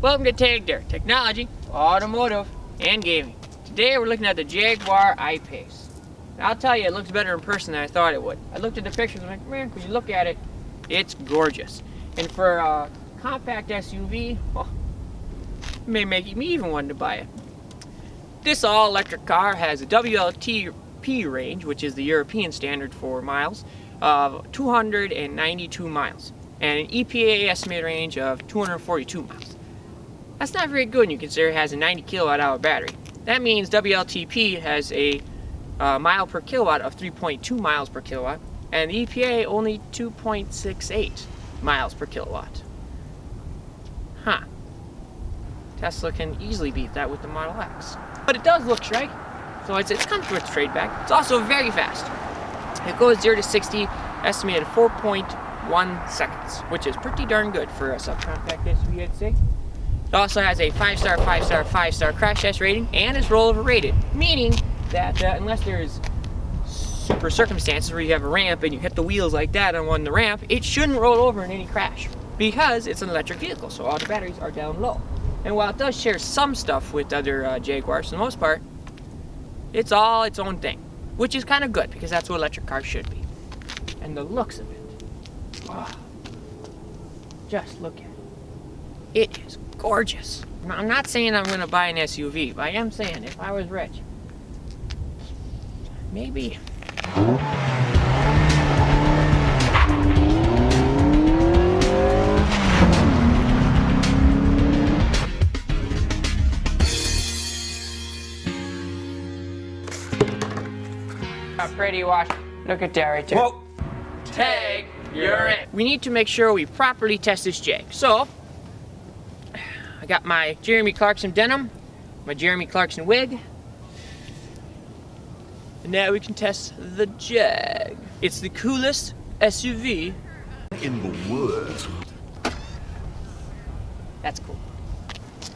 Welcome to Tag There, technology, automotive, and gaming. Today we're looking at the Jaguar I-Pace. I'll tell you, it looks better in person than I thought it would. I looked at the pictures and I'm like, man, when you look at it, it's gorgeous. And for a compact SUV, well, it may make me even want to buy it. This all-electric car has a WLTP range, which is the European standard for miles, of 292 miles. And an EPA estimated range of 242 miles. That's not very good when you consider it has a 90 kilowatt hour battery. That means WLTP has a mile per kilowatt of 3.2 miles per kilowatt, and the EPA only 2.68 miles per kilowatt. Huh. Tesla can easily beat that with the Model X. But it does look shrek, so it's come to its trade back. It's also very fast. It goes 0 to 60, estimated 4.1 seconds, which is pretty darn good for a subcompact SUV, I'd say. It also has a 5-star, 5-star, 5-star crash test rating, and is rollover rated, meaning that unless there's super circumstances where you have a ramp and you hit the wheels like that on the ramp, it shouldn't roll over in any crash, because it's an electric vehicle, so all the batteries are down low. And while it does share some stuff with other Jaguars, for the most part, it's all its own thing, which is kind of good, because that's what electric cars should be. And the looks of it, oh, just look at it. It is gorgeous. I'm not saying I'm going to buy an SUV, but I am saying if I was rich, maybe. Pretty wash. Look at that right there. Whoa. Tag, you're in. We need to make sure we properly test this Jag. So, I got my Jeremy Clarkson denim, my Jeremy Clarkson wig, and now we can test the Jag. It's the coolest SUV In the world. That's cool.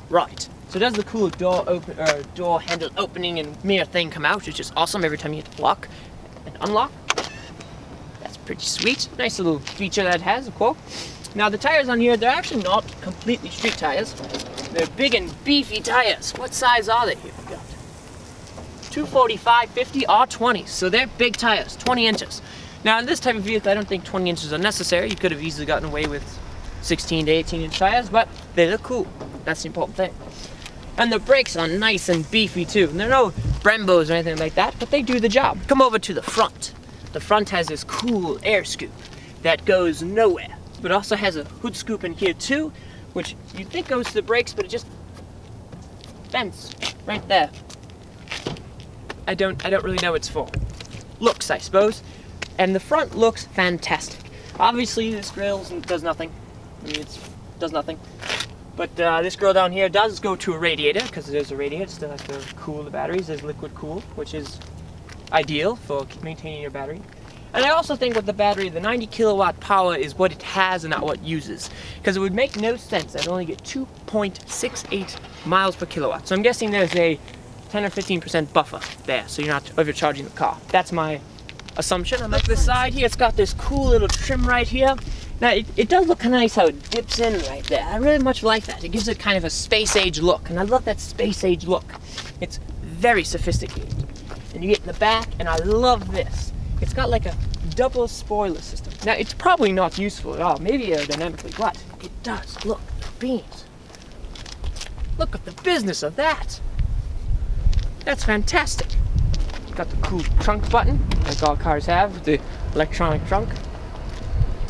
Right. So does the cool door handle opening and mirror thing come out, which is awesome every time you hit the lock and unlock. That's pretty sweet. Nice little feature that it has, of course. Now the tires on here, they're actually not completely street tires. They're big and beefy tires. What size are they here? We got 245, 50, R20. So they're big tires, 20 inches. Now in this type of vehicle, I don't think 20 inches are necessary. You could have easily gotten away with 16 to 18 inch tires, but they look cool. That's the important thing. And the brakes are nice and beefy too. And they're no Brembos or anything like that, but they do the job. Come over to the front. The front has this cool air scoop that goes nowhere, but also has a hood scoop in here too, which you'd think goes to the brakes, but it just vents right there. I don't really know what it's for. Looks, I suppose. And the front looks fantastic. Obviously this grille does nothing. I mean, it does nothing. But this grill down here does go to a radiator, because there's a radiator, still has to cool the batteries. There's liquid cool, which is ideal for maintaining your battery. And I also think with the battery, the 90 kilowatt power is what it has and not what it uses. Because it would make no sense that it only get 2.68 miles per kilowatt. So I'm guessing there's a 10 or 15% buffer there, so you're not overcharging the car. That's my assumption. On the side here, it's got this cool little trim right here. Now, it does look kind of nice how it dips in right there. I really much like that. It gives it kind of a space-age look, and I love that space-age look. It's very sophisticated. And you get in the back, and I love this. It's got like a double spoiler system. Now, it's probably not useful at all, maybe aerodynamically, but it does. Look, the beams. Look at the business of that. That's fantastic. Got the cool trunk button, like all cars have, the electronic trunk.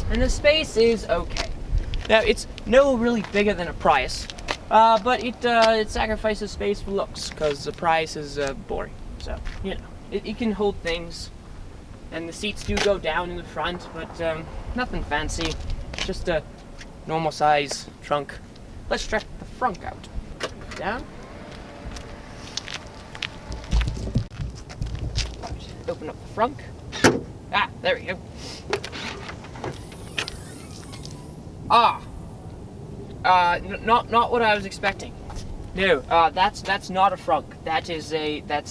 And the space is okay. Now it's no really bigger than a Prius, but it sacrifices space for looks, because the Prius is boring. So, you know, it can hold things, and the seats do go down in the front, but nothing fancy, just a normal size trunk. Let's check the frunk out. Down. Open up the frunk. Ah, there we go. Not what I was expecting. No, that's not a frunk. That's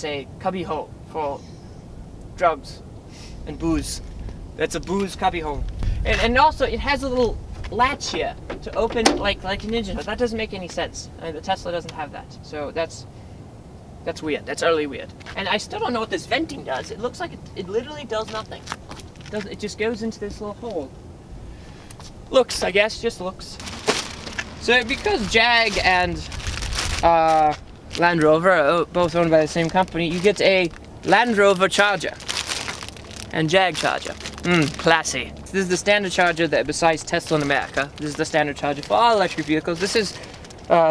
a cubby hole for drugs and booze. That's a booze cubby hole. And also it has a little latch here to open like an engine hood. That doesn't make any sense. The Tesla doesn't have that. So that's weird. That's utterly weird. And I still don't know what this venting does. It looks like it literally does nothing. It just goes into this little hole. Looks, I guess, just looks. So because Jag and Land Rover are both owned by the same company, you get a Land Rover charger and Jag charger. Classy. This is the standard charger that, besides Tesla in America, this is the standard charger for all electric vehicles. This is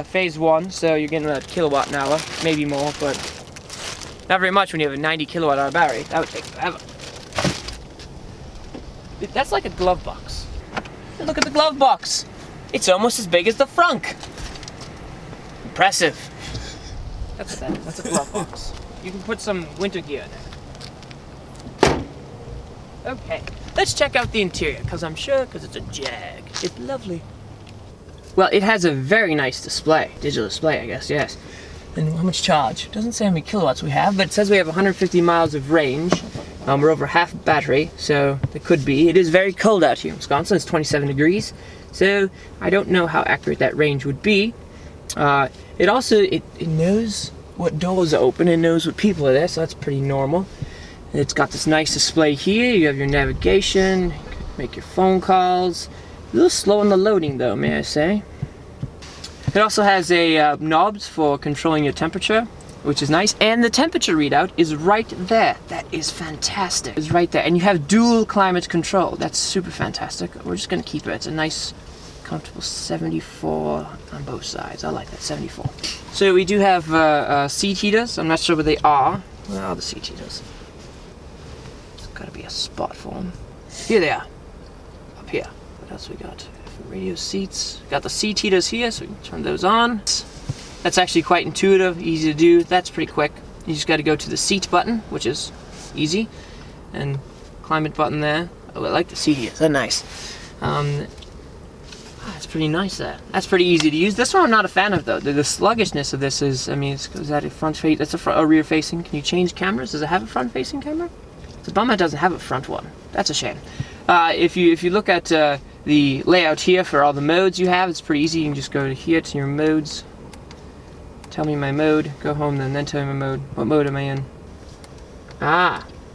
phase 1, so you're getting a kilowatt an hour, maybe more, but not very much when you have a 90 kilowatt hour battery. That would take forever. That's like a glove box. And look at the glove box. It's almost as big as the Frunk. Impressive. That's a glove box. You can put some winter gear in there. Okay, let's check out the interior, because I'm sure, because it's a Jag. It's lovely. Well, it has a very nice display. Digital display, I guess, yes. And how much charge? It doesn't say how many kilowatts we have, but it says we have 150 miles of range. We're over half battery, so it could be. It is very cold out here in Wisconsin. It's 27 degrees. So I don't know how accurate that range would be. It also knows what doors are open and knows what people are there, so that's pretty normal. It's got this nice display here. You have your navigation, you can make your phone calls. A little slow on the loading though, may I say. It also has a knobs for controlling your temperature, which is nice, and the temperature readout is right there. That is fantastic. It's right there, and you have dual climate control. That's super fantastic. We're just gonna keep it. It's a nice, comfortable 74 on both sides. I like that, 74. So we do have seat heaters. I'm not sure what they are. Where are the seat heaters? There's gotta be a spot for them. Here they are, up here. What else we got? Radio seats. Got the seat heaters here, so we can turn those on. That's actually quite intuitive, easy to do. That's pretty quick. You just got to go to the seat button, which is easy, and climate button there. Oh, I like the seat heaters. They're nice. That's pretty nice there. That's pretty easy to use. This one I'm not a fan of though. The sluggishness of this is, I mean, is that a front face? That's a rear facing. Can you change cameras? Does it have a front facing camera? It's a bummer it doesn't have a front one. That's a shame. If you look at the layout here for all the modes you have, it's pretty easy. You can just go to here to your modes. Tell me my mode. Go home then tell me my mode. What mode am I in?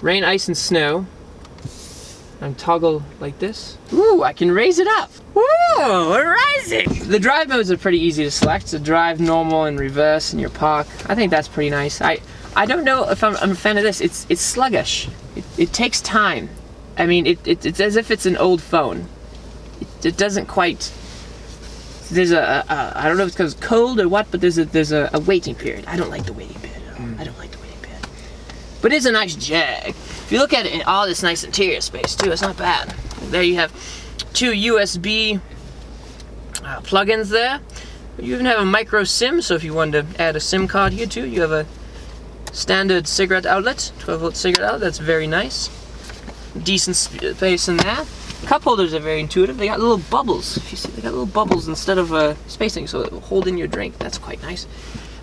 Rain, ice, and snow. And toggle like this. Ooh, I can raise it up. Whoa, we're rising! The drive modes are pretty easy to select. So drive, normal, and reverse, and your park. I think that's pretty nice. I don't know if I'm a fan of this. It's sluggish. It takes time. I mean, it's as if it's an old phone. It doesn't quite. There's I don't know if it's because it's cold or what, but there's a waiting period. I don't like the waiting period. I don't like the waiting period. But it's a nice Jag. If you look at it in all this nice interior space too, it's not bad. There you have 2 USB plugins there. You even have a micro SIM, so if you wanted to add a SIM card here too, you have a standard cigarette outlet, 12-volt cigarette outlet. That's very nice. Decent space in there. Cup holders are very intuitive. They got little bubbles. If you see, they got little bubbles instead of spacing, so it will hold in your drink. That's quite nice.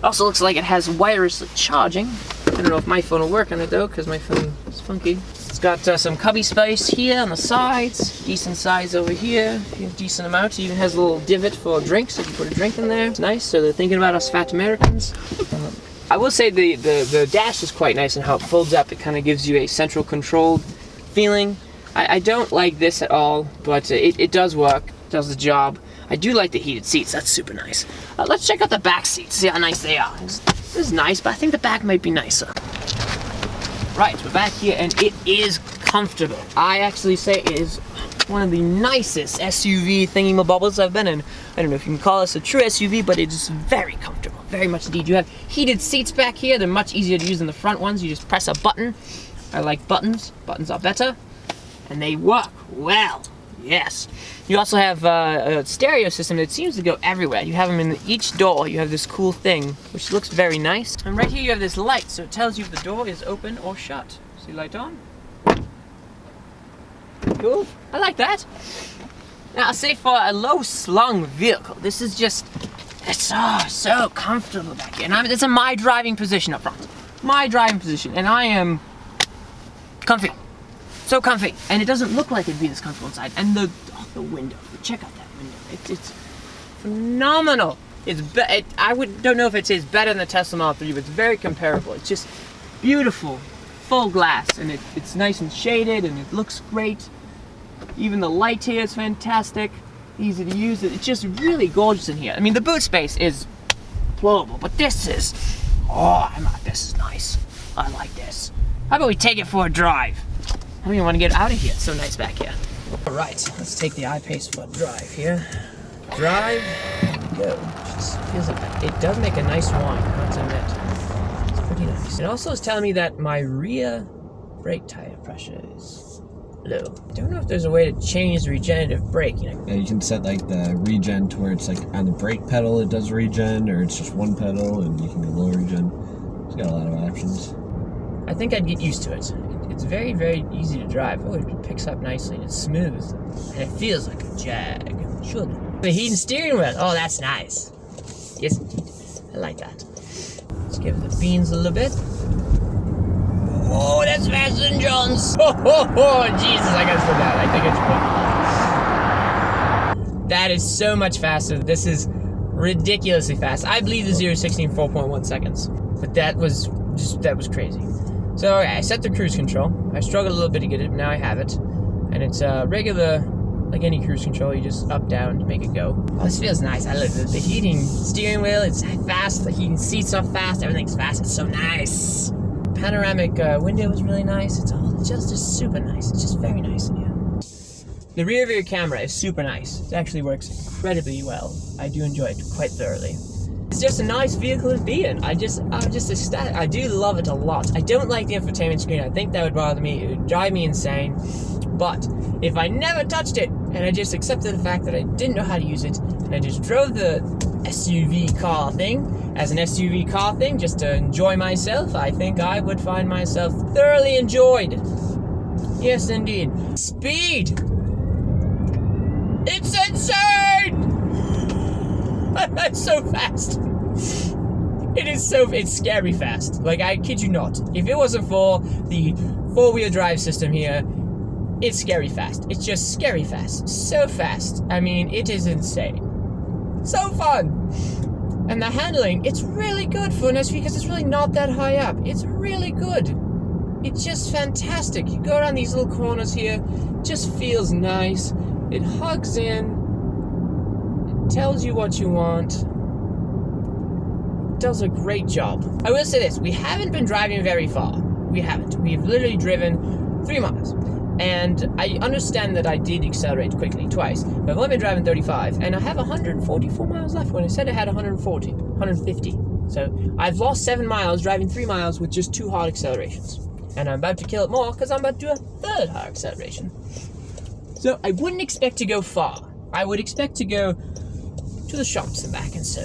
Also looks like it has wireless charging. I don't know if my phone will work on it though, because my phone is funky. It's got some cubby space here on the sides. Decent size over here. Decent amount. It even has a little divot for drinks, so you can put a drink in there. It's nice. So they're thinking about us fat Americans. I will say the dash is quite nice in how it folds up. It kind of gives you a central controlled feeling. I don't like this at all, but it does work, does the job. I do like the heated seats, that's super nice. Let's check out the back seats, see how nice they are. This is nice, but I think the back might be nicer. Right, we're back here, and it is comfortable. I actually say it is one of the nicest SUV thingy-mabobbles I've been in. I don't know if you can call this a true SUV, but it is very comfortable, very much indeed. You have heated seats back here. They're much easier to use than the front ones. You just press a button. I like buttons. Buttons are better. And they work well, yes. You also have a stereo system that seems to go everywhere. You have them in each door. You have this cool thing, which looks very nice. And right here you have this light, so it tells you if the door is open or shut. See light on? Cool, I like that. Now I'll say for a low slung vehicle, this is just, it's so comfortable back here. And it's in my driving position up front. My driving position, and I am comfy. So comfy, and it doesn't look like it'd be this comfortable inside. And the window, check out that It's phenomenal. Don't know if it's better than the Tesla Model 3, but it's very comparable. It's just beautiful, full glass, and it's nice and shaded, and it looks great. Even the light here is fantastic, easy to use. It's just really gorgeous in here. I mean, the boot space is deplorable, but this is, this is nice. I like this. How about we take it for a drive? I don't even want to get out of here. It's so nice back here. All right, let's take the I-Pace for a drive here. Drive, go. Just feels like it does make a nice whine, I have to admit. It's pretty nice. It also is telling me that my rear brake tire pressure is low. I don't know if there's a way to change the regenerative brake. Yeah, you can set like the regen to where it's like on the brake pedal it does regen, or it's just one pedal and you can go low regen. It's got a lot of options. I think I'd get used to it. It's very, very easy to drive. Oh, it picks up nicely and it's smooth. And it feels like a Jag. Should. The heated steering wheel. Oh, that's nice. Yes, I like that. Let's give the beans a little bit. Oh, that's faster than John's. Oh, Jesus, I gotta slow down. I think I should. That is so much faster. This is ridiculously fast. I believe the 0 to 60 in 4.1 seconds. But that was crazy. So, okay, I set the cruise control. I struggled a little bit to get it, but now I have it. And it's regular, like any cruise control, you just up, down to make it go. Oh, this feels nice. I love it. The heating steering wheel, it's fast. The heating seats are fast. Everything's fast. It's so nice. Panoramic window is really nice. It's all just super nice. It's just very nice in here. The rear view camera is super nice. It actually works incredibly well. I do enjoy it quite thoroughly. It's just a nice vehicle to be in. I'm just ecstatic. I do love it a lot. I don't like the infotainment screen. I think that would bother me. It would drive me insane. But if I never touched it and I just accepted the fact that I didn't know how to use it and I just drove the SUV car thing as an SUV car thing just to enjoy myself, I think I would find myself thoroughly enjoyed. Yes, indeed. Speed! It's insane! That's so fast. It's scary fast. Like, I kid you not. If it wasn't for the four-wheel drive system here, it's scary fast. It's just scary fast. So fast. I mean, it is insane. So fun. And the handling, it's really good for an SUV because it's really not that high up. It's really good. It's just fantastic. You go around these little corners here, it just feels nice. It hugs in. Tells you what you want. Does a great job. I will say this, we haven't been driving very far. We haven't. We've literally driven 3 miles. And I understand that I did accelerate quickly twice, but I've only been driving 35, and I have 144 miles left when I said I had 150. So I've lost 7 miles driving 3 miles with just 2 hard accelerations. And I'm about to kill it more because I'm about to do a 3rd hard acceleration. So I wouldn't expect to go far. I would expect to go to the shops and back and so.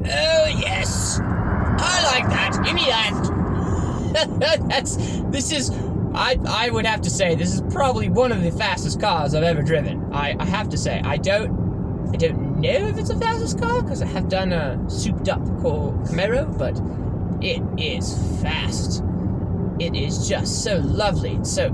Oh yes! I like that! Give me that! I would have to say, this is probably one of the fastest cars I've ever driven. I have to say, I don't know if it's the fastest car, because I have done a souped up Camaro, but it is fast. It is just so lovely. It's so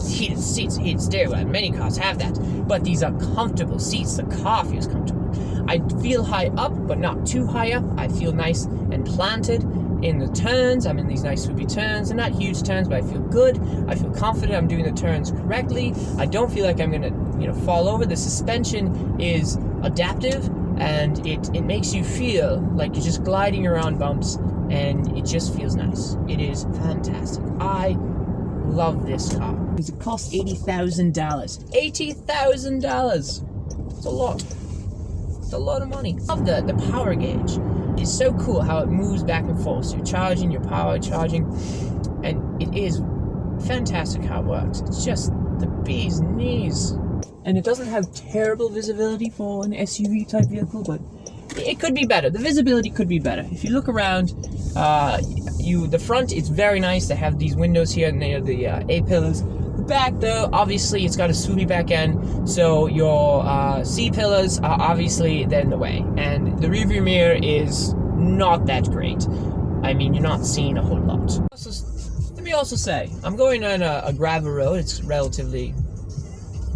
heated seats, heated steering wheel. Many cars have that, but these are comfortable seats. The car feels comfortable. I feel high up, but not too high up. I feel nice and planted in the turns. I'm in these nice swoopy turns. They're not huge turns, but I feel good. I feel confident I'm doing the turns correctly. I don't feel like I'm gonna, fall over. The suspension is adaptive, and it makes you feel like you're just gliding around bumps, and it just feels nice. It is fantastic. I love this car. Because it cost $80,000. $80,000! It's a lot. It's a lot of money. I love the power gauge. It's so cool how it moves back and forth. So you're charging, your power charging, and it is fantastic how it works. It's just the bee's knees. And it doesn't have terrible visibility for an SUV type vehicle, but it could be better. The visibility could be better. If you look around, the front, it's very nice. They have these windows here, and they are the A-pillars. The back, though, obviously, it's got a swoopy back end, so your C-pillars are obviously they're in the way. And the rearview mirror is not that great. I mean, you're not seeing a whole lot. Let me also say, I'm going on a gravel road. It's relatively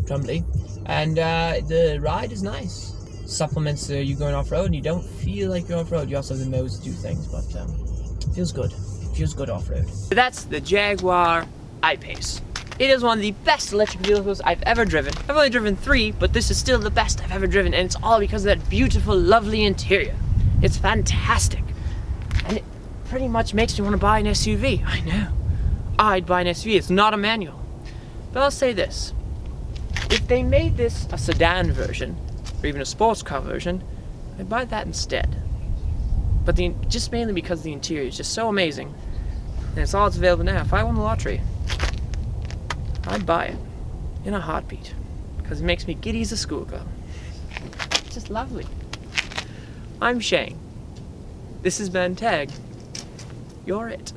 crumbly. And the ride is nice. Supplements you going off-road, and you don't feel like you're off-road. You also have the modes to do things, but it feels good. It feels good off-road. That's the Jaguar I-Pace. It is one of the best electric vehicles I've ever driven. I've only driven 3, but this is still the best I've ever driven, and it's all because of that beautiful, lovely interior. It's fantastic. And it pretty much makes me want to buy an SUV. I know. I'd buy an SUV. It's not a manual. But I'll say this. If they made this a sedan version, or even a sports car version, I'd buy that instead. But just mainly because the interior is just so amazing. And it's all that's available now. If I won the lottery, I'd buy it in a heartbeat, because it makes me giddy as a schoolgirl. It's just lovely. I'm Shane. This has been Tag. You're it.